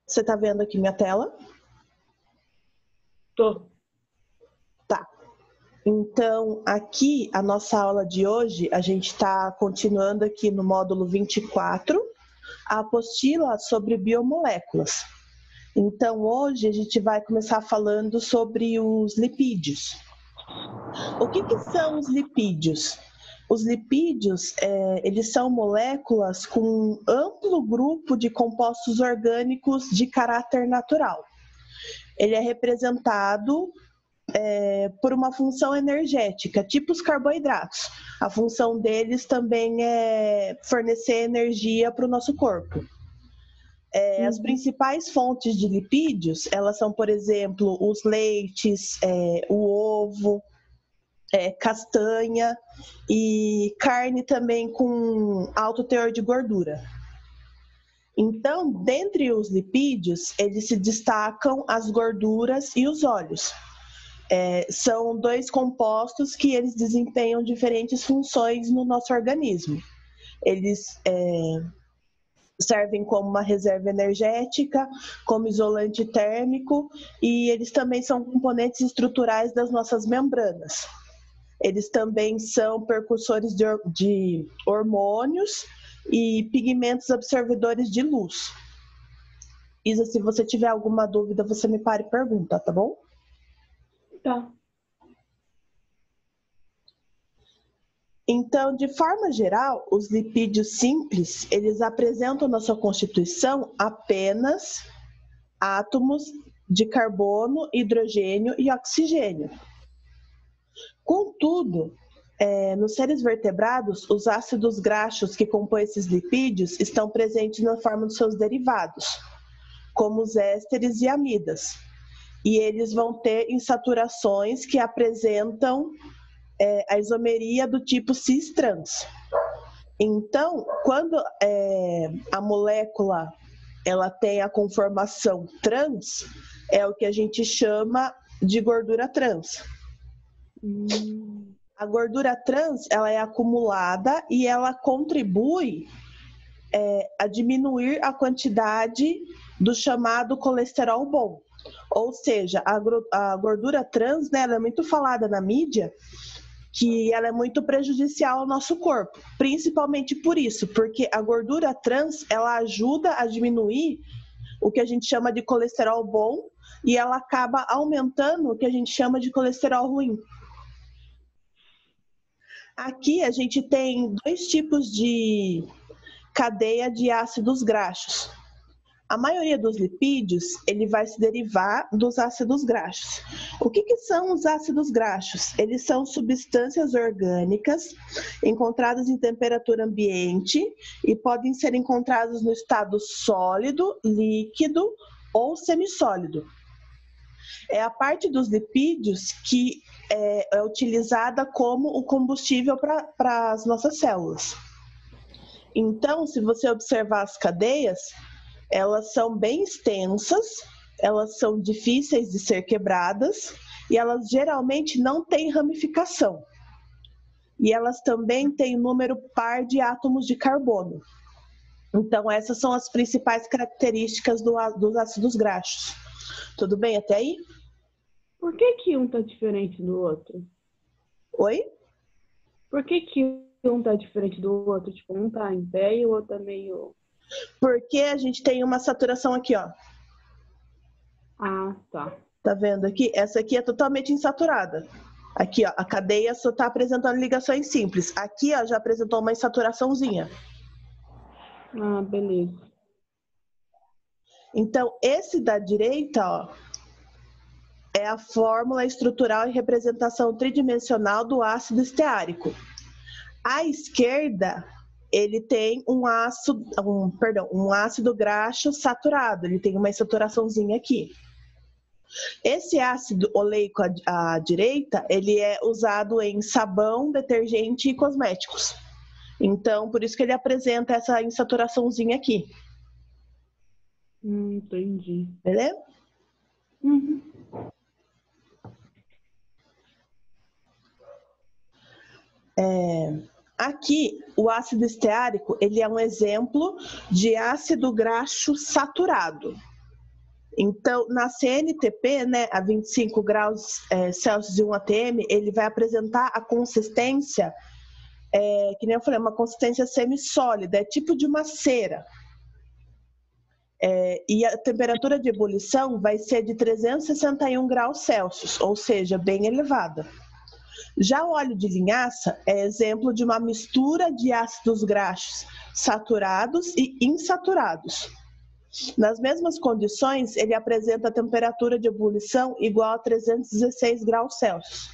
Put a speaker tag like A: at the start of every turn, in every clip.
A: Você está vendo aqui minha tela?
B: Tô.
A: Tá. Então, aqui, a nossa aula de hoje, a gente está continuando aqui no módulo 24, a apostila sobre biomoléculas. Então, hoje a gente vai começar falando sobre os lipídios. O que são os lipídios? Os lipídios, eles são moléculas com um amplo grupo de compostos orgânicos de caráter natural. Ele é representado por uma função energética, tipo os carboidratos. A função deles também é fornecer energia para o nosso corpo. As principais fontes de lipídios, elas são, por exemplo, os leites, o ovo, castanha e carne também com alto teor de gordura. Então, dentre os lipídios, eles se destacam as gorduras e os óleos. São dois compostos que eles desempenham diferentes funções no nosso organismo. Eles servem como uma reserva energética, como isolante térmico, e eles também são componentes estruturais das nossas membranas. Eles também são precursores de hormônios e pigmentos absorvedores de luz. Isa, se você tiver alguma dúvida, você me para e pergunta, tá bom?
B: Tá.
A: Então, de forma geral, os lipídios simples, eles apresentam na sua constituição apenas átomos de carbono, hidrogênio e oxigênio. Contudo, nos seres vertebrados, os ácidos graxos que compõem esses lipídios estão presentes na forma dos seus derivados, como os ésteres e amidas. E eles vão ter insaturações que apresentam a isomeria do tipo cis-trans. Então, quando a molécula ela tem a conformação trans, é o que a gente chama de gordura trans. A gordura trans ela é acumulada e ela contribui a diminuir a quantidade do chamado colesterol bom. Ou seja, a gordura trans, né, ela é muito falada na mídia, que ela é muito prejudicial ao nosso corpo, principalmente por isso, porque a gordura trans, ela ajuda a diminuir o que a gente chama de colesterol bom e ela acaba aumentando o que a gente chama de colesterol ruim. Aqui a gente tem dois tipos de cadeia de ácidos graxos. A maioria dos lipídios, ele vai se derivar dos ácidos graxos. O que são os ácidos graxos? Eles são substâncias orgânicas encontradas em temperatura ambiente e podem ser encontrados no estado sólido, líquido ou semissólido. É a parte dos lipídios que é utilizada como o combustível para as nossas células. Então, se você observar as cadeias, elas são bem extensas, elas são difíceis de ser quebradas e elas geralmente não têm ramificação. E elas também têm número par de átomos de carbono. Então, essas são as principais características dos ácidos graxos. Tudo bem até aí?
B: Por que um tá diferente do outro?
A: Oi?
B: Por que um tá diferente do outro? Tipo, um tá em pé e o outro tá meio...
A: Porque a gente tem uma saturação aqui, ó.
B: Ah, tá.
A: Tá vendo aqui? Essa aqui é totalmente insaturada. Aqui, ó, a cadeia só tá apresentando ligações simples. Aqui, ó, já apresentou uma insaturaçãozinha.
B: Ah, beleza.
A: Então, esse da direita, ó, é a fórmula estrutural e representação tridimensional do ácido esteárico. À esquerda, ele tem um ácido graxo saturado, ele tem uma insaturaçãozinha aqui. Esse ácido oleico à direita, ele é usado em sabão, detergente e cosméticos. Então, por isso que ele apresenta essa insaturaçãozinha aqui.
B: Entendi.
A: Beleza?
B: Uhum.
A: À Aqui, o ácido esteárico, ele é um exemplo de ácido graxo saturado. Então, na CNTP, né, a 25 graus Celsius e 1 atm, ele vai apresentar a consistência, que nem eu falei, uma consistência semissólida, é tipo de uma cera. E a temperatura de ebulição vai ser de 361 graus Celsius, ou seja, bem elevada. Já o óleo de linhaça é exemplo de uma mistura de ácidos graxos saturados e insaturados. Nas mesmas condições, ele apresenta a temperatura de ebulição igual a 316 graus Celsius.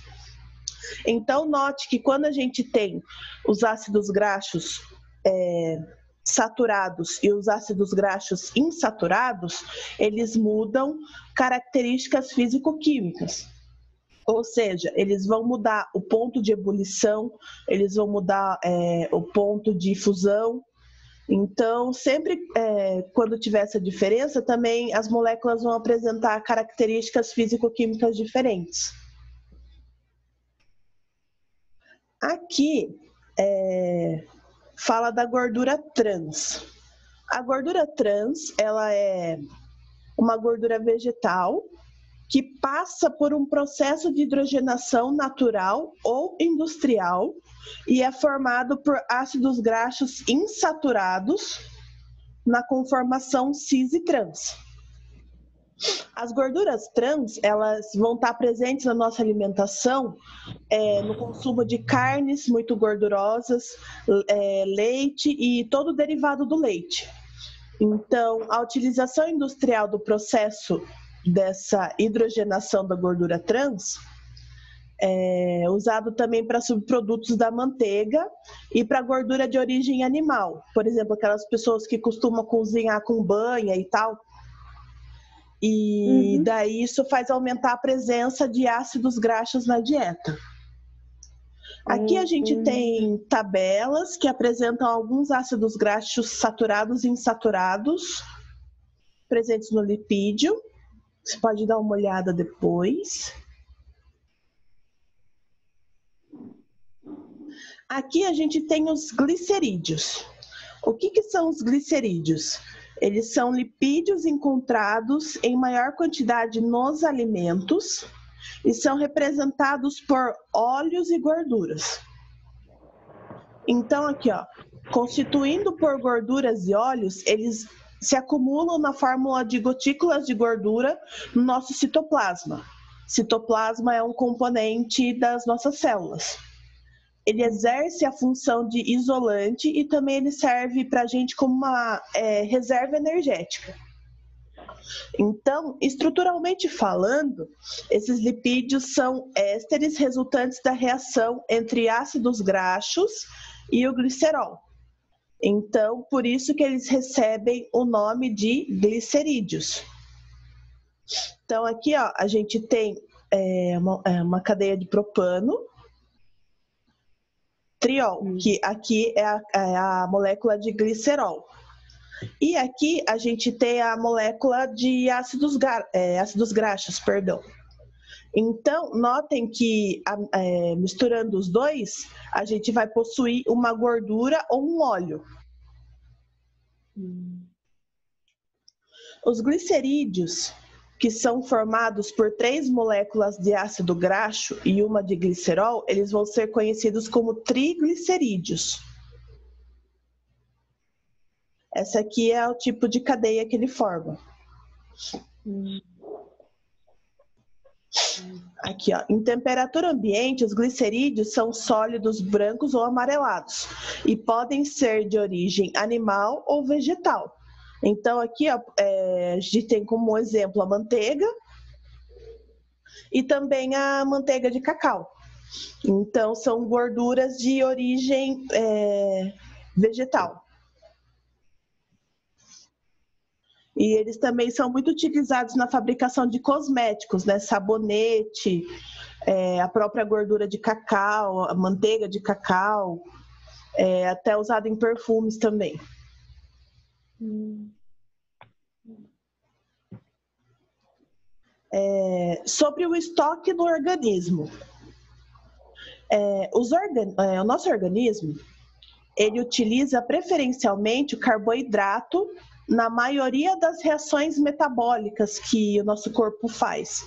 A: Então, note que quando a gente tem os ácidos graxos saturados e os ácidos graxos insaturados, eles mudam características físico-químicas. Ou seja, eles vão mudar o ponto de ebulição, eles vão mudar o ponto de fusão. Então, sempre quando tiver essa diferença, também as moléculas vão apresentar características físico-químicas diferentes. Aqui fala da gordura trans. A gordura trans, ela é uma gordura vegetal que passa por um processo de hidrogenação natural ou industrial e é formado por ácidos graxos insaturados na conformação cis e trans. As gorduras trans, elas vão estar presentes na nossa alimentação no consumo de carnes muito gordurosas, leite e todo derivado do leite. Então, a utilização industrial do processo dessa hidrogenação da gordura trans é usado também para subprodutos da manteiga e para gordura de origem animal. Por exemplo, aquelas pessoas que costumam cozinhar com banha e tal. E daí isso faz aumentar a presença de ácidos graxos na dieta. Aqui a gente tem tabelas que apresentam alguns ácidos graxos saturados e insaturados presentes no lipídio. Você pode dar uma olhada depois. Aqui a gente tem os glicerídeos. O que são os glicerídeos? Eles são lipídios encontrados em maior quantidade nos alimentos e são representados por óleos e gorduras. Então aqui, ó, constituindo por gorduras e óleos, eles se acumulam na fórmula de gotículas de gordura no nosso citoplasma. Citoplasma é um componente das nossas células. Ele exerce a função de isolante e também ele serve para a gente como uma reserva energética. Então, estruturalmente falando, esses lipídios são ésteres resultantes da reação entre ácidos graxos e o glicerol. Então, por isso que eles recebem o nome de glicerídeos. Então, aqui ó, a gente tem uma cadeia de propano, triol, que aqui é a molécula de glicerol. E aqui a gente tem a molécula de ácidos graxos, perdão. Então, notem que misturando os dois, a gente vai possuir uma gordura ou um óleo. Os glicerídeos, que são formados por 3 moléculas de ácido graxo e uma de glicerol, eles vão ser conhecidos como triglicerídeos. Essa aqui é o tipo de cadeia que ele forma. Aqui, ó, em temperatura ambiente, os glicerídeos são sólidos brancos ou amarelados e podem ser de origem animal ou vegetal. Então, aqui ó, a gente tem como exemplo a manteiga e também a manteiga de cacau. Então, são gorduras de origem vegetal. E eles também são muito utilizados na fabricação de cosméticos, né? Sabonete, a própria gordura de cacau, a manteiga de cacau, até usado em perfumes também. Sobre o estoque no organismo. O nosso organismo, ele utiliza preferencialmente o carboidrato na maioria das reações metabólicas que o nosso corpo faz.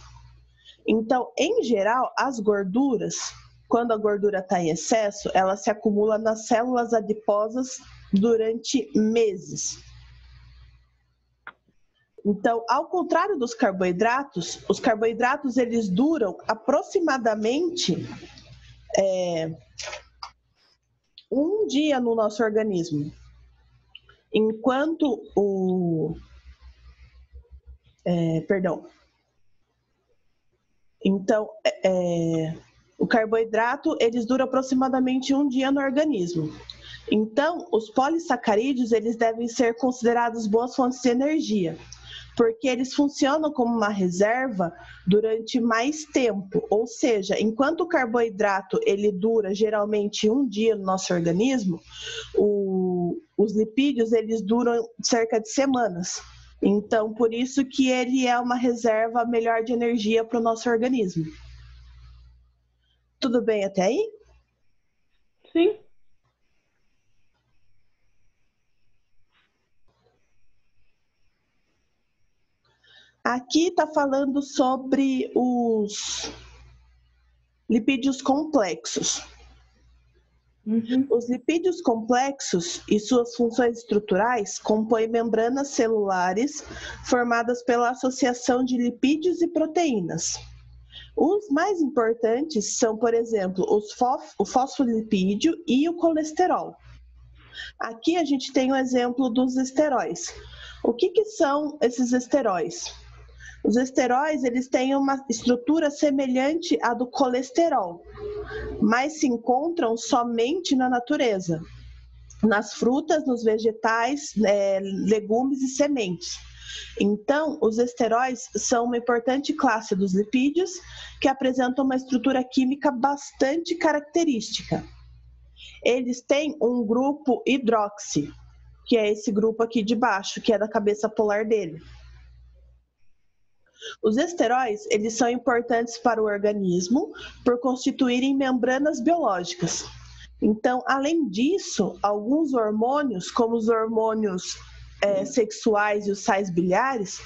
A: Então, em geral, as gorduras, quando a gordura está em excesso, ela se acumula nas células adiposas durante meses. Então, ao contrário dos carboidratos, os carboidratos eles duram aproximadamente um dia no nosso organismo, enquanto o carboidrato eles duram aproximadamente um dia no organismo. Então, os polissacarídeos eles devem ser considerados boas fontes de energia, porque eles funcionam como uma reserva durante mais tempo, ou seja, enquanto o carboidrato ele dura geralmente um dia no nosso organismo, os lipídios eles duram cerca de semanas. Então, por isso que ele é uma reserva melhor de energia para o nosso organismo. Tudo bem até aí?
B: Sim.
A: Aqui está falando sobre os lipídios complexos. Os lipídios complexos e suas funções estruturais compõem membranas celulares formadas pela associação de lipídios e proteínas. Os mais importantes são, por exemplo, o fosfolipídio e o colesterol. Aqui a gente tem um exemplo dos esteróis. O que são esses esteróis? Os esteróis eles têm uma estrutura semelhante à do colesterol, mas se encontram somente na natureza, nas frutas, nos vegetais, legumes e sementes. Então, os esteróis são uma importante classe dos lipídios que apresentam uma estrutura química bastante característica. Eles têm um grupo hidroxi, que é esse grupo aqui de baixo, que é da cabeça polar dele. Os esteróis, eles são importantes para o organismo por constituírem membranas biológicas. Então, além disso, alguns hormônios, como os hormônios sexuais e os sais biliares,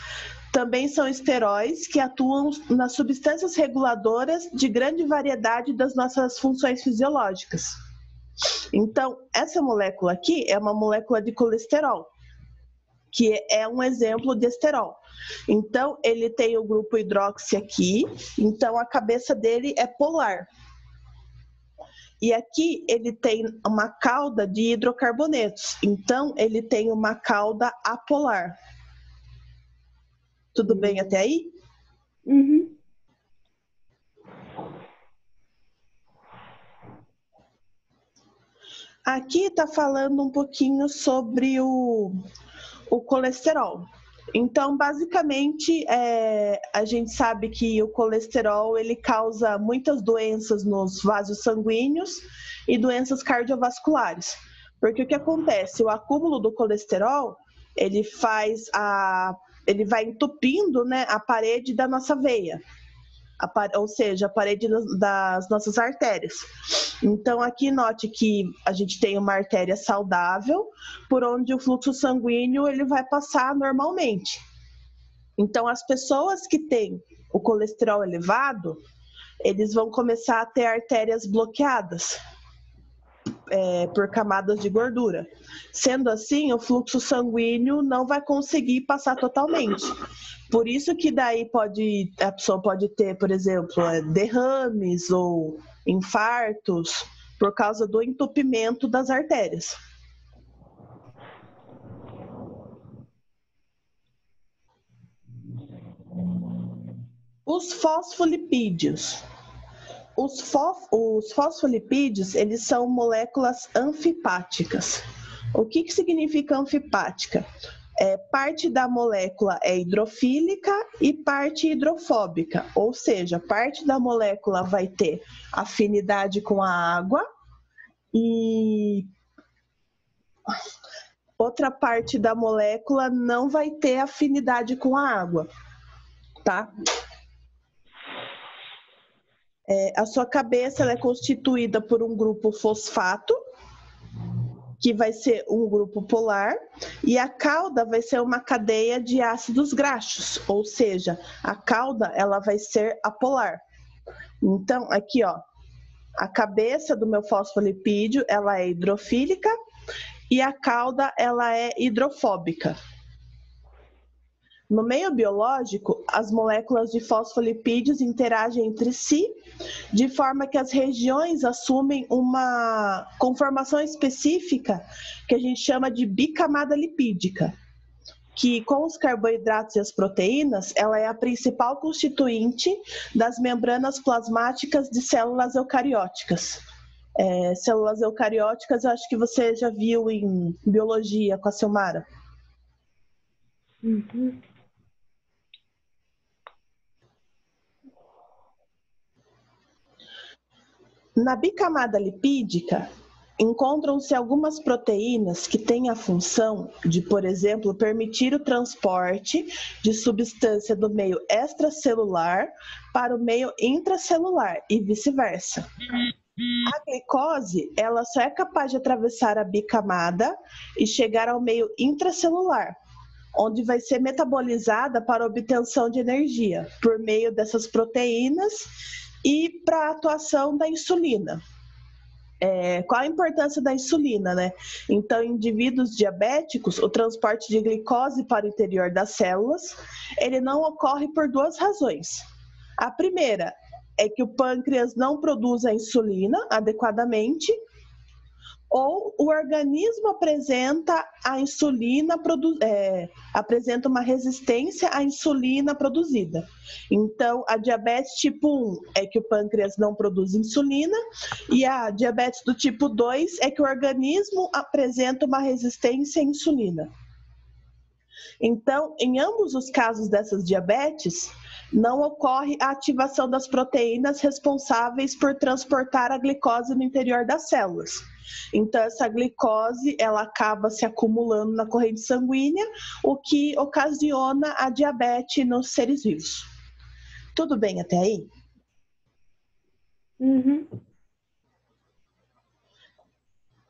A: também são esteróis que atuam nas substâncias reguladoras de grande variedade das nossas funções fisiológicas. Então, essa molécula aqui é uma molécula de colesterol, que é um exemplo de esterol. Então, ele tem o grupo hidroxi aqui, então a cabeça dele é polar. E aqui ele tem uma cauda de hidrocarbonetos, então ele tem uma cauda apolar. Tudo bem até aí?
B: Uhum.
A: Aqui está falando um pouquinho sobre o colesterol. Então, basicamente, a gente sabe que o colesterol ele causa muitas doenças nos vasos sanguíneos e doenças cardiovasculares. Porque o que acontece? O acúmulo do colesterol, ele vai entupindo, né, a parede da nossa veia, ou seja, a parede das nossas artérias. Então, aqui note que a gente tem uma artéria saudável, por onde o fluxo sanguíneo ele vai passar normalmente. Então, as pessoas que têm o colesterol elevado, eles vão começar a ter artérias bloqueadas por camadas de gordura. Sendo assim, o fluxo sanguíneo não vai conseguir passar totalmente. Por isso que daí a pessoa pode ter, por exemplo, derrames ou infartos por causa do entupimento das artérias. Os fosfolipídios. Os fosfolipídios, eles são moléculas anfipáticas. O que significa anfipática? Parte da molécula é hidrofílica e parte hidrofóbica, ou seja, parte da molécula vai ter afinidade com a água e outra parte da molécula não vai ter afinidade com a água, tá? A sua cabeça ela é constituída por um grupo fosfato que vai ser um grupo polar, e a cauda vai ser uma cadeia de ácidos graxos, ou seja, a cauda ela vai ser apolar. Então, aqui, ó, a cabeça do meu fosfolipídio, ela é hidrofílica e a cauda, ela é hidrofóbica. No meio biológico, as moléculas de fosfolipídios interagem entre si, de forma que as regiões assumem uma conformação específica que a gente chama de bicamada lipídica, que com os carboidratos e as proteínas, ela é a principal constituinte das membranas plasmáticas de células eucarióticas. Células eucarióticas, eu acho que você já viu em biologia com a Silmara.
B: Uhum.
A: Na bicamada lipídica, encontram-se algumas proteínas que têm a função de, por exemplo, permitir o transporte de substância do meio extracelular para o meio intracelular e vice-versa. A glicose, ela só é capaz de atravessar a bicamada e chegar ao meio intracelular, onde vai ser metabolizada para obtenção de energia por meio dessas proteínas e para a atuação da insulina. Qual a importância da insulina, né? Então, em indivíduos diabéticos, o transporte de glicose para o interior das células, ele não ocorre por duas razões. A primeira é que o pâncreas não produz a insulina adequadamente, ou o organismo apresenta apresenta uma resistência à insulina produzida. Então, a diabetes tipo 1 é que o pâncreas não produz insulina, e a diabetes do tipo 2 é que o organismo apresenta uma resistência à insulina. Então, em ambos os casos dessas diabetes, não ocorre a ativação das proteínas responsáveis por transportar a glicose no interior das células. Então, essa glicose, ela acaba se acumulando na corrente sanguínea, o que ocasiona a diabetes nos seres vivos. Tudo bem até aí?
B: Uhum.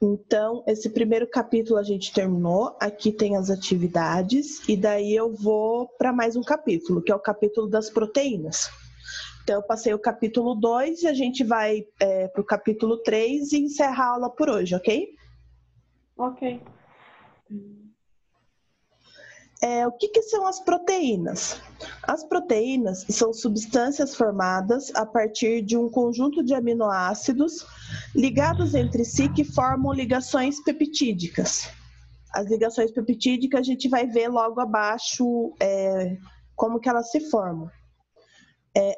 A: Então, esse primeiro capítulo a gente terminou, aqui tem as atividades, e daí eu vou para mais um capítulo, que é o capítulo das proteínas. Então, eu passei o capítulo 2 e a gente vai para o capítulo 3 e encerrar a aula por hoje, ok?
B: Ok.
A: O que são as proteínas? As proteínas são substâncias formadas a partir de um conjunto de aminoácidos ligados entre si que formam ligações peptídicas. As ligações peptídicas a gente vai ver logo abaixo como que elas se formam.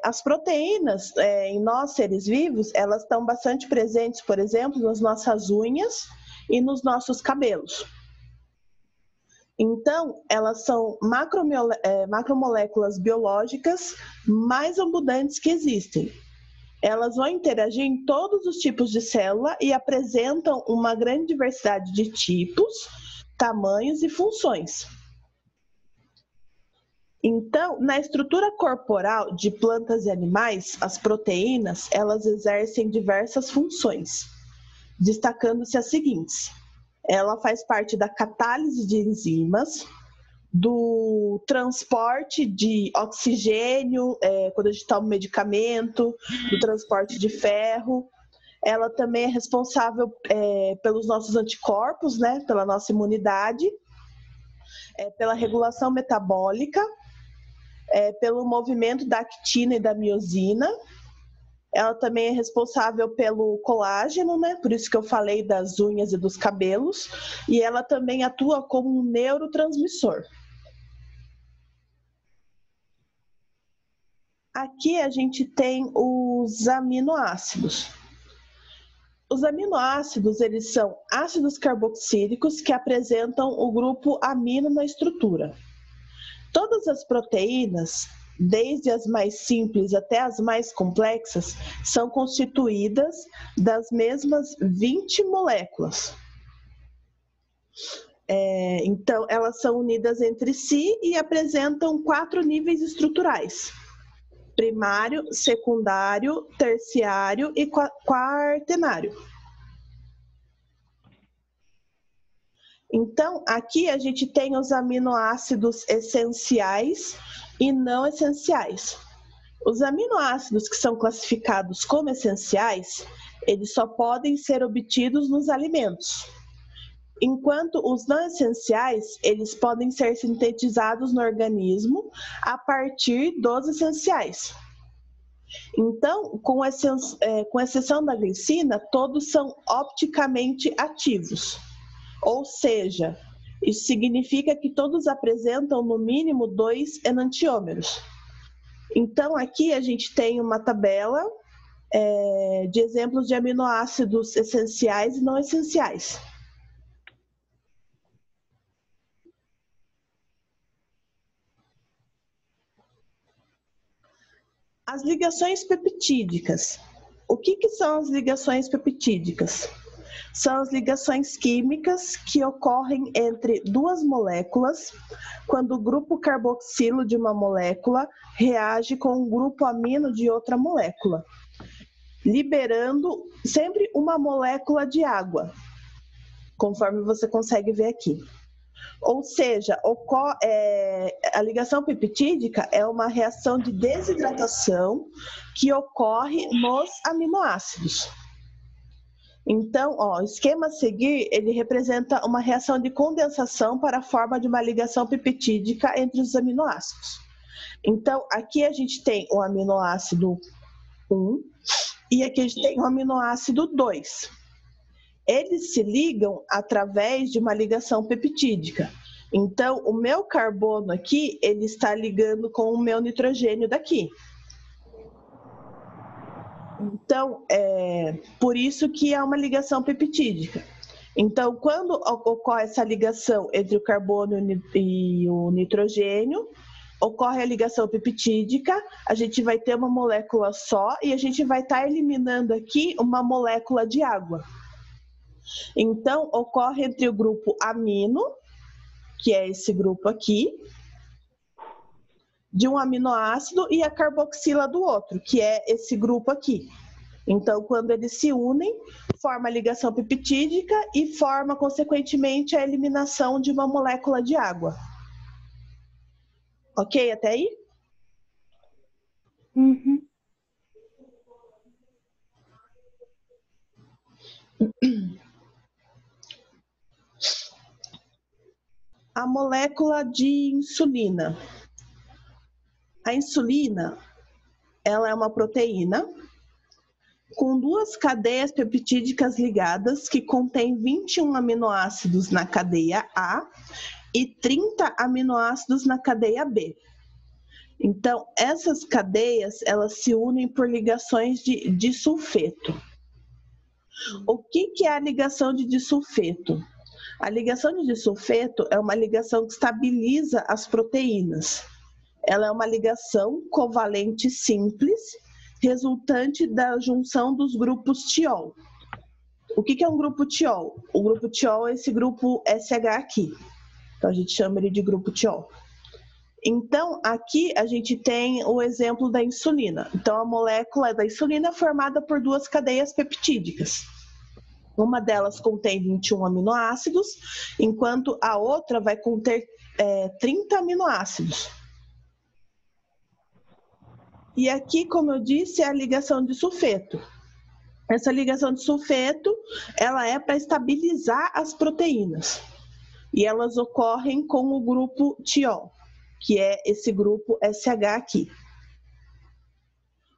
A: As proteínas, em nós seres vivos, elas estão bastante presentes, por exemplo, nas nossas unhas e nos nossos cabelos. Então, elas são macromoléculas biológicas mais abundantes que existem. Elas vão interagir em todos os tipos de célula e apresentam uma grande diversidade de tipos, tamanhos e funções. Então, na estrutura corporal de plantas e animais, as proteínas, elas exercem diversas funções, destacando-se as seguintes. Ela faz parte da catálise de enzimas, do transporte de oxigênio, quando a gente toma um medicamento, do transporte de ferro. Ela também é responsável pelos nossos anticorpos, né, pela nossa imunidade, pela regulação metabólica, pelo movimento da actina e da miosina. Ela também é responsável pelo colágeno, né? Por isso que eu falei das unhas e dos cabelos. E ela também atua como um neurotransmissor. Aqui a gente tem os aminoácidos. Os aminoácidos, eles são ácidos carboxílicos que apresentam o grupo amino na estrutura. Todas as proteínas, desde as mais simples até as mais complexas, são constituídas das mesmas 20 moléculas. Então, elas são unidas entre si e apresentam 4 níveis estruturais: primário, secundário, terciário e quaternário. Então, aqui a gente tem os aminoácidos essenciais e não essenciais. Os aminoácidos que são classificados como essenciais, eles só podem ser obtidos nos alimentos. Enquanto os não essenciais, eles podem ser sintetizados no organismo a partir dos essenciais. Então, com exceção da glicina, todos são opticamente ativos. Ou seja, isso significa que todos apresentam no mínimo 2 enantiômeros. Então, aqui a gente tem uma tabela de exemplos de aminoácidos essenciais e não essenciais. As ligações peptídicas. O que são as ligações peptídicas? São as ligações químicas que ocorrem entre duas moléculas quando o grupo carboxilo de uma molécula reage com o grupo amino de outra molécula, liberando sempre uma molécula de água, conforme você consegue ver aqui. Ou seja, a ligação peptídica é uma reação de desidratação que ocorre nos aminoácidos. Então, o esquema a seguir, ele representa uma reação de condensação para a forma de uma ligação peptídica entre os aminoácidos. Então, aqui a gente tem o aminoácido 1 e aqui a gente tem o aminoácido 2. Eles se ligam através de uma ligação peptídica. Então, o meu carbono aqui, ele está ligando com o meu nitrogênio daqui. Então, por isso que é uma ligação peptídica. Então, quando ocorre essa ligação entre o carbono e o nitrogênio, ocorre a ligação peptídica, a gente vai ter uma molécula só e a gente vai estar eliminando aqui uma molécula de água. Então, ocorre entre o grupo amino, que é esse grupo aqui, de um aminoácido, e a carboxila do outro, que é esse grupo aqui. Então, quando eles se unem, forma a ligação peptídica e forma, consequentemente, a eliminação de uma molécula de água. Ok até aí?
B: Uhum.
A: A molécula de insulina. A insulina, ela é uma proteína com 2 cadeias peptídicas ligadas que contém 21 aminoácidos na cadeia A e 30 aminoácidos na cadeia B. Então, essas cadeias, elas se unem por ligações de disulfeto. O que é a ligação de disulfeto? A ligação de disulfeto é uma ligação que estabiliza as proteínas. Ela é uma ligação covalente simples, resultante da junção dos grupos tiol. O que é um grupo tiol? O grupo tiol é esse grupo SH aqui. Então, a gente chama ele de grupo tiol. Então, aqui a gente tem o exemplo da insulina. Então, a molécula da insulina é formada por 2 cadeias peptídicas. Uma delas contém 21 aminoácidos, enquanto a outra vai conter 30 aminoácidos. E aqui, como eu disse, é a ligação de sulfeto. Essa ligação de sulfeto, ela é para estabilizar as proteínas. E elas ocorrem com o grupo tiol, que é esse grupo SH aqui.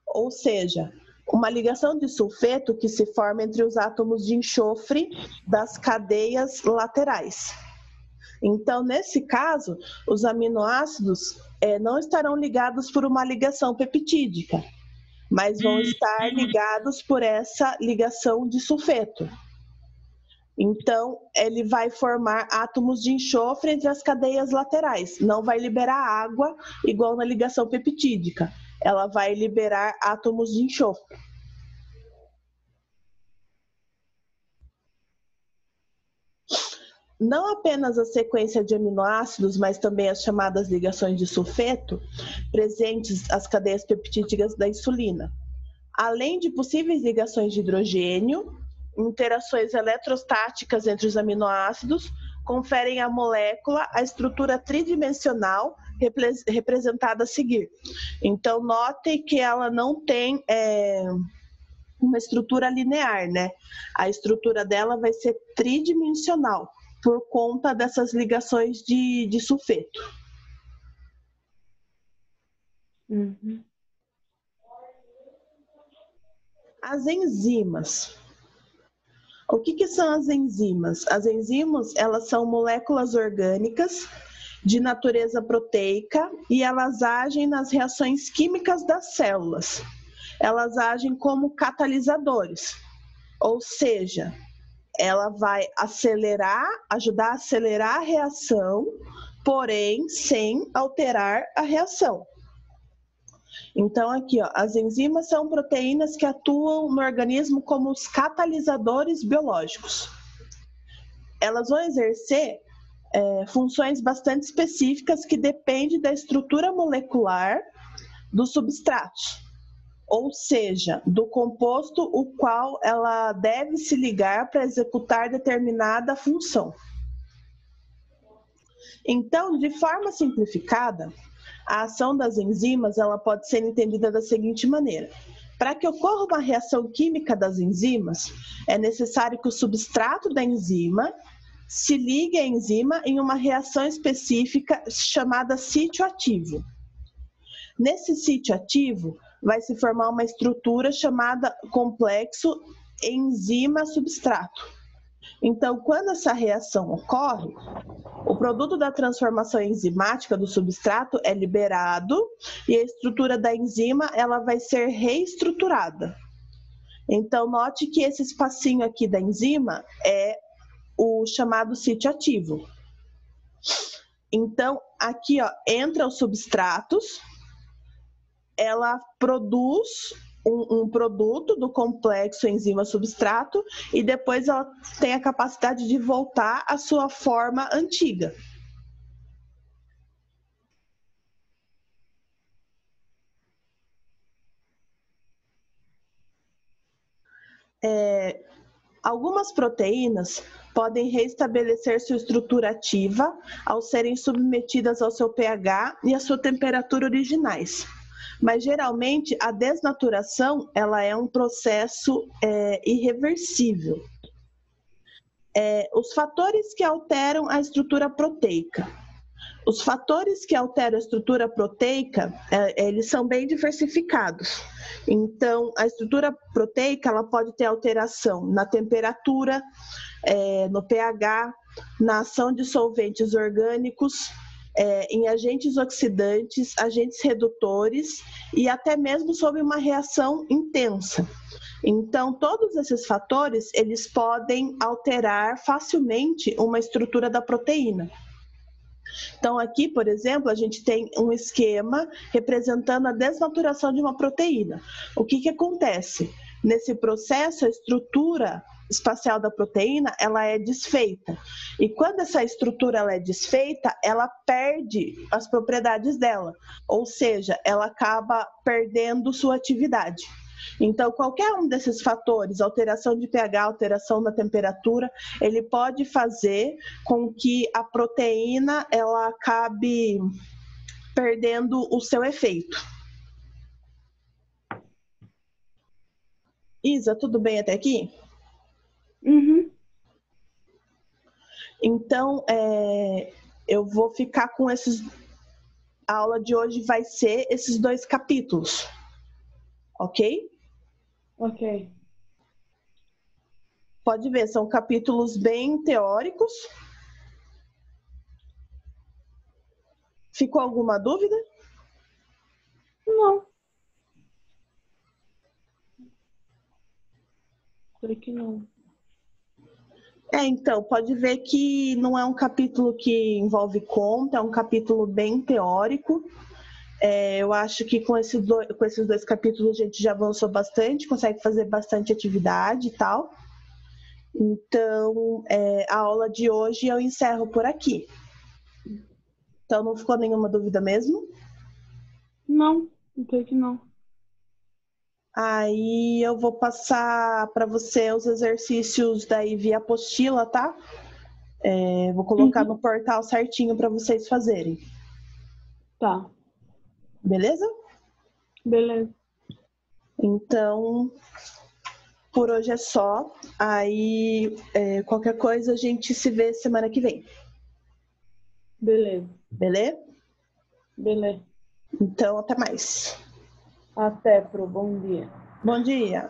A: Ou seja, uma ligação de sulfeto que se forma entre os átomos de enxofre das cadeias laterais. Então, nesse caso, os aminoácidos não estarão ligados por uma ligação peptídica, mas vão estar ligados por essa ligação de sulfeto. Então, ele vai formar átomos de enxofre entre as cadeias laterais. Não vai liberar água igual na ligação peptídica. Ela vai liberar átomos de enxofre. Não apenas a sequência de aminoácidos, mas também as chamadas ligações de sulfeto, presentes as cadeias peptídicas da insulina. Além de possíveis ligações de hidrogênio, interações eletrostáticas entre os aminoácidos, conferem à molécula a estrutura tridimensional representada a seguir. Então, notem que ela não tem uma estrutura linear, né? A estrutura dela vai ser tridimensional, por conta dessas ligações de sulfeto.
B: Uhum.
A: As enzimas. O que são as enzimas? As enzimas, elas são moléculas orgânicas de natureza proteica e elas agem nas reações químicas das células. Elas agem como catalisadores, ou seja, ela vai ajudar a acelerar a reação, porém sem alterar a reação. Então, aqui, ó, as enzimas são proteínas que atuam no organismo como os catalisadores biológicos. Elas vão exercer funções bastante específicas que dependem da estrutura molecular dos substratos, ou seja, do composto o qual ela deve se ligar para executar determinada função. Então, de forma simplificada, a ação das enzimas ela pode ser entendida da seguinte maneira. Para que ocorra uma reação química das enzimas, é necessário que o substrato da enzima se ligue à enzima em uma reação específica chamada sítio ativo. Nesse sítio ativo, vai se formar uma estrutura chamada complexo enzima-substrato. Então, quando essa reação ocorre, o produto da transformação enzimática do substrato é liberado e a estrutura da enzima ela vai ser reestruturada. Então, note que esse espacinho aqui da enzima é o chamado sítio ativo. Então, aqui ó, entra os substratos, ela produz um produto do complexo enzima-substrato e depois ela tem a capacidade de voltar à sua forma antiga. Algumas proteínas podem restabelecer sua estrutura ativa ao serem submetidas ao seu pH e à sua temperatura originais. Mas geralmente a desnaturação ela é um processo irreversível. Os fatores que alteram a estrutura proteica. Os fatores que alteram a estrutura proteica, eles são bem diversificados. Então, a estrutura proteica ela pode ter alteração na temperatura, no pH, na ação de solventes orgânicos, em agentes oxidantes, agentes redutores e até mesmo sob uma reação intensa. Então, todos esses fatores, eles podem alterar facilmente uma estrutura da proteína. Então, aqui, por exemplo, a gente tem um esquema representando a desnaturação de uma proteína. O que acontece? Nesse processo, a estrutura espacial da proteína ela é desfeita. E quando essa estrutura ela é desfeita, ela perde as propriedades dela. Ou seja, ela acaba perdendo sua atividade. Então, qualquer um desses fatores, alteração de pH, alteração da temperatura, ele pode fazer com que a proteína ela acabe perdendo o seu efeito. Isa, tudo bem até aqui?
B: Uhum.
A: Então, eu vou ficar com esses... A aula de hoje vai ser esses 2 capítulos, ok?
B: Ok.
A: Pode ver, são capítulos bem teóricos. Ficou alguma dúvida?
B: Não. Creio que não.
A: Então, pode ver que não é um capítulo que envolve conta, é um capítulo bem teórico. Eu acho que com esses 2 capítulos a gente já avançou bastante, consegue fazer bastante atividade e tal. Então, a aula de hoje eu encerro por aqui. Então, não ficou nenhuma dúvida mesmo?
B: Não, creio que não.
A: Aí eu vou passar para você os exercícios daí via apostila, tá? Vou colocar no portal certinho para vocês fazerem.
B: Tá.
A: Beleza?
B: Beleza.
A: Então, por hoje é só. Aí, qualquer coisa a gente se vê semana que vem.
B: Beleza.
A: Beleza?
B: Beleza.
A: Então, até mais.
B: Até, Pro. Bom dia.
A: Bom dia.